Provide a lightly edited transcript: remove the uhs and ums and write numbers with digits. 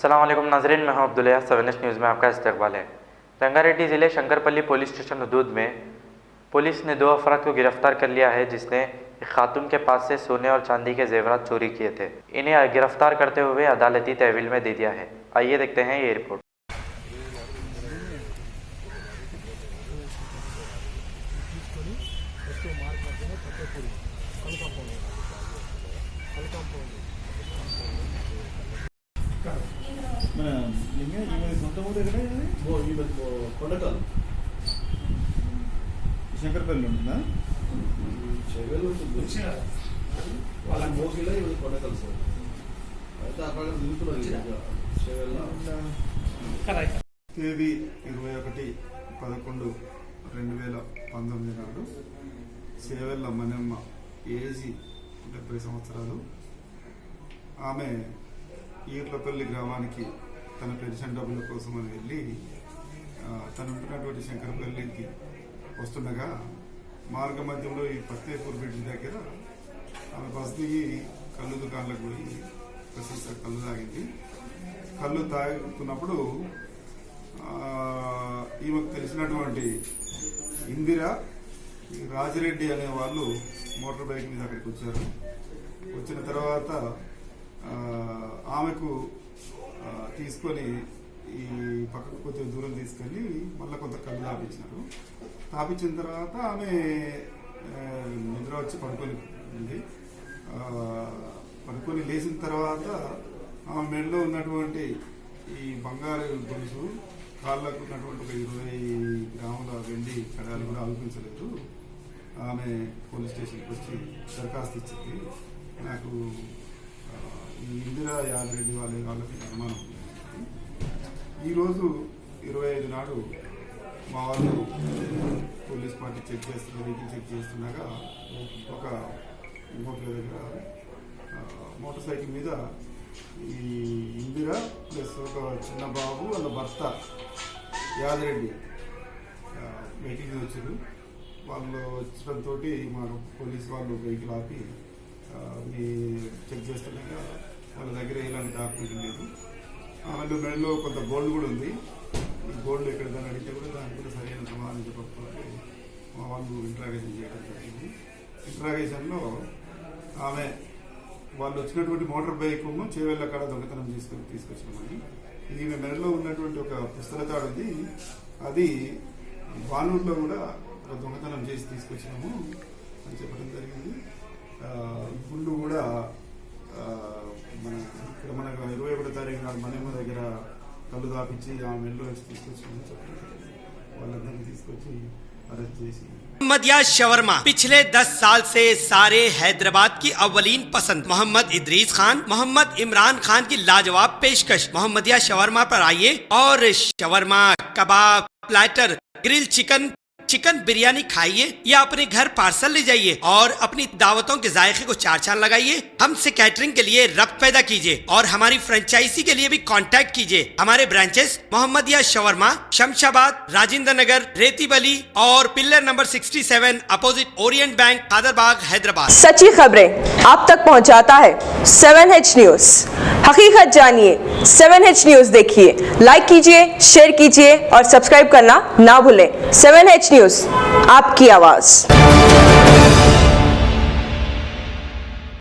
अस्सलाम वालेकुम नाज़रीन, मैं हूं अब्दुल्ला। 7H न्यूज़ में आपका इस्तकबाल है। रंगारेड्डी ज़िले शंकरपल्ली पुलिस स्टेशन हदूद में पुलिस ने 2 अफराद को गिरफ्तार कर लिया है जिसने एक खातून के पास से सोने और चांदी के जेवरात चोरी किए थे। इन्हें गिरफ्तार करते हुए अदालती तहवील में दे दिया है। आइए देखते हैं ये रिपोर्ट। శంకరపల్లి ఉంటుందా వాళ్ళ మోగిలో ఇవి కొనగలు సార్ అయితే అక్కడ దిగుతున్నారు తేదీ 21/11/2019 నాడు సేవెల్ల మనమ్మ ఏజీ 70 సంవత్సరాలు ఆమె ఈర్లపల్లి గ్రామానికి తన పెన్షన్ డబ్బుల కోసం అని వెళ్ళి తను ఉంటున్నటువంటి శంకరపల్లికి వస్తుండగా మార్గ మధ్యంలో ఈ ఫతేపూర్ బ్రిడ్జ్ దగ్గర ఆమె బస్ దిగి కళ్ళు దుకాణాలకు పోయి ప్రసిద్ధ కళ్ళు తాగింది. కళ్ళు తాగుతున్నప్పుడు ఈమెకు తెలిసినటువంటి ఇందిరా రాజిరెడ్డి అనే వాళ్ళు మోటార్ బైక్ మీద అక్కడికి వచ్చారు. వచ్చిన తర్వాత ఆమెకు తీసుకొని ఈ పక్కకు కొంచెం దూరం తీసుకెళ్ళి మళ్ళీ కొంత కళ్ళు తాపించిన తర్వాత ఆమె నిద్ర వచ్చి పడుకొని లేచిన తర్వాత ఆమె మెడలో ఉన్నటువంటి ఈ బంగారు గొలుసు, కాళ్ళకు ఉన్నటువంటి ఒక 20 గ్రాముల వెండి కడాలు కూడా ఆలోచించలేదు. ఆమె పోలీస్ స్టేషన్కి వచ్చి దరఖాస్తు ఇచ్చింది. నాకు ఈ ఇందిరా యాదరెడ్డి వాళ్ళకి అనుమానం. ఈరోజు 25 నాడు మా వాళ్ళు పోలీస్ పార్టీ వెహికల్ చెక్ చేస్తుండగా ఒక హోటల్ దగ్గర మోటార్ సైకిల్ మీద ఈ ఇందిరా ప్లస్ ఒక చిన్న బాబు వాళ్ళ భర్త యాదరెడ్డి వెహికల్ మీద వచ్చారు. వాళ్ళు వచ్చడంతో మా పోలీస్ వాళ్ళు వెహికల్ ఆపి చెక్ చేస్తుండగా వాళ్ళ దగ్గర ఎలాంటి డాక్యుమెంట్ లేదు. వాళ్ళు మెడలో కొంత గోల్డ్ కూడా ఉంది. ఈ గోల్డ్ ఎక్కడ దాన్ని అడిగితే కూడా దానికి కూడా సరైన సమాధానం చెప్పకపోతే మా వాళ్ళు ఇంట్రాగేషన్ చేయడం జరిగింది. ఇంట్రాగేషన్లో ఆమె వాళ్ళు వచ్చినటువంటి మోటార్ బైక్ చేవెళ్ళ కాడ దొంగతనం తీసుకొచ్చినామని, ఈమె మెడలో ఉన్నటువంటి ఒక పుస్తకతాడు ఉంది, అది బానూరులో కూడా ఒక దొంగతనం చేసి తీసుకొచ్చినాము అని చెప్పడం జరిగింది. గుండు కూడా మన ఇక్కడ 21వ తారీఖు నాడు మనమ్మ దగ్గర కళ్ళు దాపించి ఆ మెల్లో వచ్చి తీసుకొచ్చి చెప్పారు. వాళ్ళందరినీ తీసుకొచ్చి अरेस्ट చేసి मोहम्मदिया शवरमा पिछले 10 साल से सारे हैदराबाद की अव्वलीन पसंद मोहम्मद इदरीस खान, मोहम्मद इमरान खान की लाजवाब पेशकश। मोहम्मदिया शवरमा पर आइए और शवरमा, कबाब, प्लेटर, ग्रिल चिकन बिरयानी खाइए या अपने घर पार्सल ले जाइए और अपनी दावतों के जायके को 4 चांद लगाइए। हमसे कैटरिंग के लिए रब्त पैदा कीजिए और हमारी फ्रेंचाइजी के लिए भी कांटेक्ट कीजिए। हमारे ब्रांचेस मोहम्मदिया शवरमा, शमशाबाद, राजेंद्र नगर, रेतीबली और pillar number 67 opposite Orient bank, Kadarbagh, Hyderabad. सच्ची खबरें आप तक पहुंचाता है 7H न्यूज। हकीकत जानिए, 7H न्यूज देखिए, लाइक कीजिए, शेयर कीजिए और सब्सक्राइब करना ना भूलें। 7H न्यूज, आपकी आवाज।